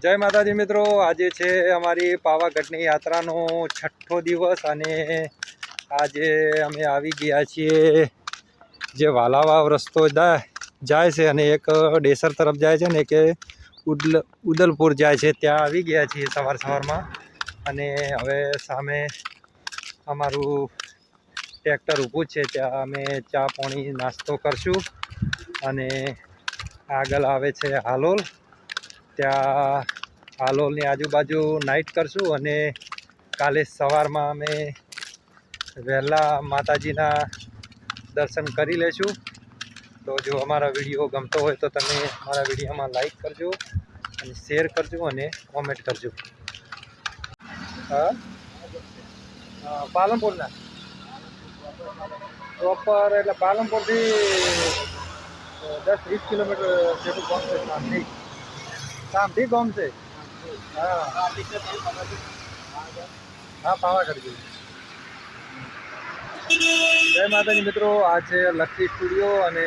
જય માતાજી મિત્રો, આજે છે અમારી પાવાગઢની યાત્રાનો 6ઠ્ઠો દિવસ અને આજે અમે આવી ગયા છીએ જે વાલાવાવ રસ્તો જાય છે અને એક ડેસર તરફ જાય છે ને કે ઉદલપુર જાય છે, ત્યાં આવી ગયા છીએ સવારમાં. અને હવે સામે અમારું ટ્રેક્ટર ઊભું છે, ત્યાં અમે ચા પાણી નાસ્તો કરશું અને આગળ આવે છે હાલોલ. ત્યાં હાલોલની આજુબાજુ નાઇટ કરશું અને કાલે સવારમાં અમે વહેલા માતાજીના દર્શન કરી લેશું. તો જો અમારા વિડીયો ગમતો હોય તો તમે અમારા વિડીયોમાં લાઈક કરજો અને શેર કરજો અને કોમેન્ટ કરજો. હા, પાલનપુરના પ્રોપર એટલે પાલનપુરથી 10-20 કિલોમીટર જેટલું ગામ છે. શામથી ગામ છે. હા હા, પાવાગઢ ગયું. જય માતાજી મિત્રો, આ છે લકી સ્ટુડિયો અને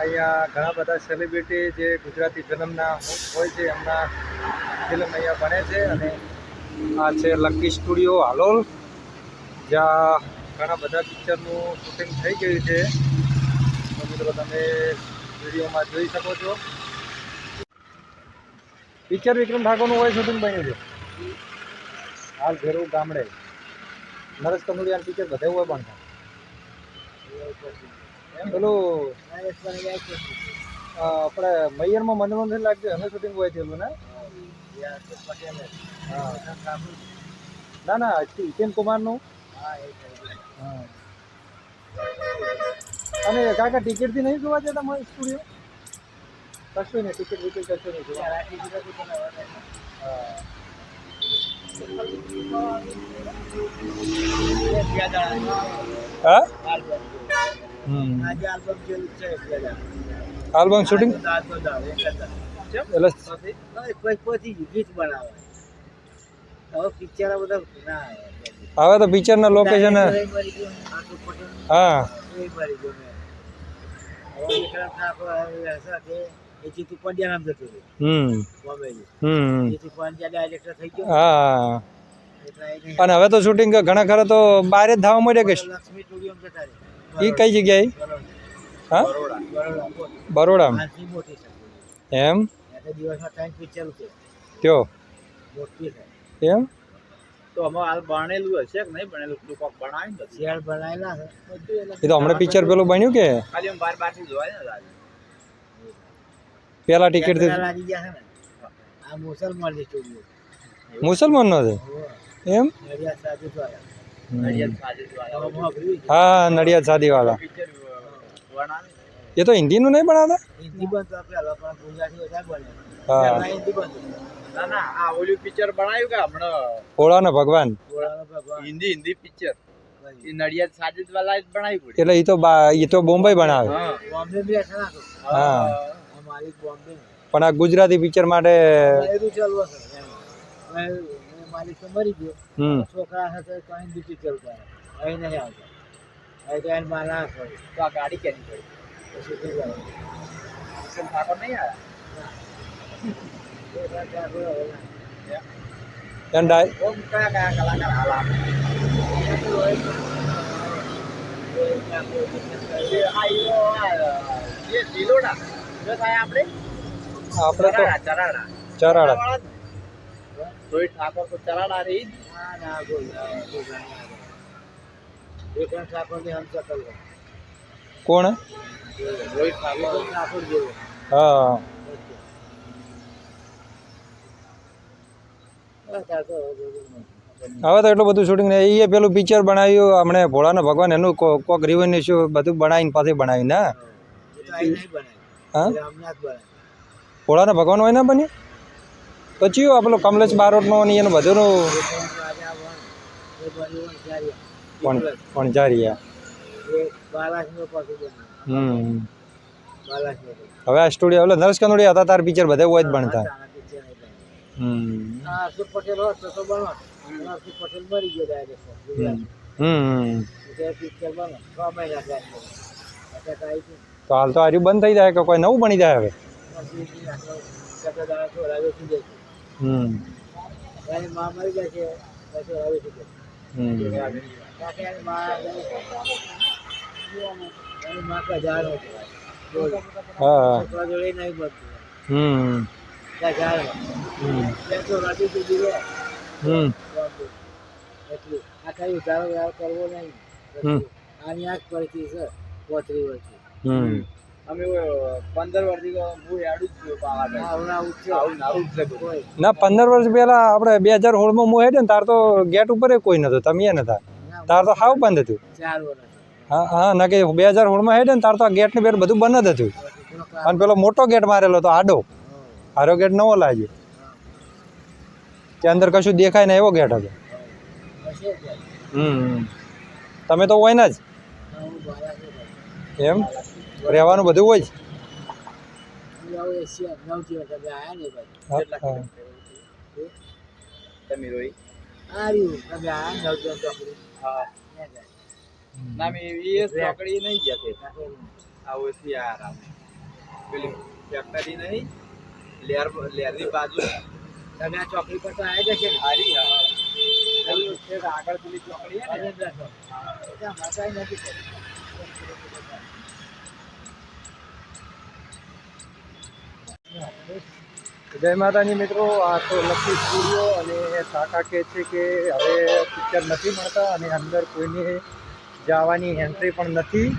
અહીંયા ઘણા બધા સેલિબ્રિટી જે ગુજરાતી ફિલ્મના હોય છે એમના ફિલ્મ અહીંયા બને છે. અને આ છે લકી સ્ટુડિયો હાલોલ, જ્યાં ઘણા બધા પિક્ચરનું શૂટિંગ થઈ ગયું છે. તો મિત્રો તમે વિડીયોમાં જોઈ શકો છો. પિક્ચર વિક્રમ ઠાકોરનું હોય શૂટિંગ બન્યું છે હાલ ઘેરું ગામડે. નરેશ કનોડિયાનું પિક્ચર બધે હોય પણ એમ પેલું આપણે મૈયરમાં મનોરંજન લાગશે અમે શૂટિંગ હોય થયેલું ને. હા ના ના હિતેન કુમારનું. હા અને કાકા ટિકિટથી નહીં જોવા જતા મારી સ્ટુડિયો? કશું નહીં, ટિકિટ વિકિટ કશું નહીં જોવા. હા આલ્બમ શૂટિંગ એટલે હવે તો પિક્ચરના લોકેશન. હા હા, અને હવે તો શૂટિંગ ઘણા ખરા તો બહાર જ થવા મળે કે એ કઈ જગ્યાએ? હા બરોડામાં એમ ત્યો એમ. તો અમારે હાલ બનેલું હશે કે નહીં બનેલું? કોક બનાવ્યું શેર બનાવેલા છે એ તો હમણાં પિક્ચર પેલું બન્યું કે ખાલી બાર બારથી જોવાય ને પેલા ટિકિટ લાગી ગયા છે ને. આ મુસલમાન મુસલમાનનો છે એમ. નડિયાદ સાજિદ વાળા. હા નડિયાદ સાદીવાળા. એ તો હિન્દીનું નહીં બનાવતા? હિન્દી બનતો પેલા પણ ગુજરાતી વધારે બને. હા હિન્દી બનતો. ના ના આ ઓલું પિક્ચર બનાવ્યું કે હમણાં ભોળાનો ભગવાન હિન્દી પિક્ચર એ નડિયાદ સાજિદ વાળા જ બનાવ્યું. એટલે એ તો બોમ્બે બનાવે. બોમ્બે બી હશે. હા માલિક બોમ્બે. પણ આ ગુજરાતી પિક્ચર માટે ચાલુ હશે. માલિક તો મરી ગયો. છોકરા સાથે કઈ બી પિક્ચર કરે અહીં નહીં આવતા. અહીં તો એને માલા તો આ ગાડી કેની પડી પછી ઠાકોર નહીં આપણે તો ચરાડા રોહિત ઠાકોર તો ચરાડા રહી. ઠાકોર ની હમ ચકલ કોણ? રોહિત ઠાકોર જેવો. હા હવે તો એટલું બધું શૂટિંગ નહીં. એ પેલું પિક્ચર બનાવ્યું હમણે ભોળાના ભગવાન, એનું કોક રિવન્યુ શું બધું બનાવીને પાછી બનાવ્યું ને. હા ભોળાના ભગવાન હોય ને બન્યું તો ચિયો આ પેલો કમલેશ બારોટનો ને એનું બધુંનું વણઝારિયા. હવે આ સ્ટુડિયો એટલે નરેશ કનોડિયા હતા તાર પિક્ચર બધા હોય જ બનતા. પટેલ હોત તો બનો. પટેલ મરી ગયો ડાયરેક્ટ. પિક્ચર બનો 6 મહિના થાય. તો હાલ તો આર્યું બંધ થઈ જાય કે કોઈ નવું બની જાય હવે? કેટલા દાડા છોકરા વેચી દે છે એની માં મરી જાય છે પછી છોકરા વેચી દે બાકી એની માં એની માં કે હજાર છોકરા જોડે નહીં બનતું હજાર છોકરા દીધી રહે એટલું આ કઈ ઉધારો વ્યવહાર કરવો નહીં આની આ જ પરિસ્થિતિ છે 35 વર્ષથી અમે 15 વર્ષથી હું હેડું જ છું ના 15 વર્ષ પહેલા આપણે 2016 માં હું હેડે ને તાર તો ગેટ ઉપર કોઈ નતો તમે નતા તાર તો હાવ બંધ હતું 4 વર્ષ હા હા ના કે 2016 માં હેડે ને તાર તો આ ગેટ ને બેટ બધું બંધ જ હતું અને પેલો મોટો ગેટ મારેલો તો આડો આરો ગેટ નવો લાગ્યો કે અંદર કશું દેખાય ને એવો ગેટ હતો તમે તો હોય ને જ એમ રહેવાનું બધું હોય જ ચોકડી નહીં જતી આવું યાર પેલી ફેક્ટરી નહીં લેરની બાજુ તમે આ ચોકડી પર તો આવી જશે હારી આગળ પેલી ચોકડી જય માતાજી મિત્રો, આ તો લકી સ્ટુડિયો અને કાકા કહે છે કે હવે પિક્ચર નથી મળતા અને અંદર કોઈની જવાની એન્ટ્રી પણ નથી.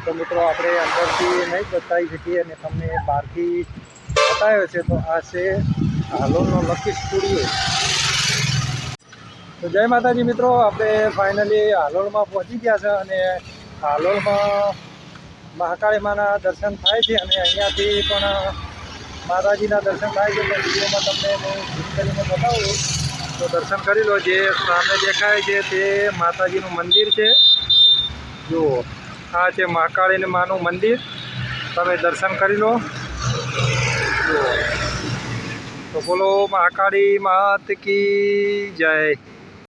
તો મિત્રો આપણે અંદરથી નહીં બતાવી શકીએ અને તમને બહારથી બતાવ્યો છે. તો આ છે હાલોલનો લકી સ્ટુડિયો. તો જય માતાજી મિત્રો, આપણે ફાઇનલી હાલોલમાં પહોંચી ગયા છે અને હાલોલમાં મહાકાળી માના દર્શન થાય છે અને અહીંયાથી પણ માતાજીના દર્શન થાય છે. તો વિડીયોમાં તમને હું ઝૂમ કરીને બતાવું તો દર્શન કરી લો. જે સામે દેખાય છે તે માતાજીનું મંદિર છે. જુઓ, આ છે મહાકાળી માનું મંદિર, તમે દર્શન કરી લો. જુઓ, તો બોલો મહાકાળી માત કી જય.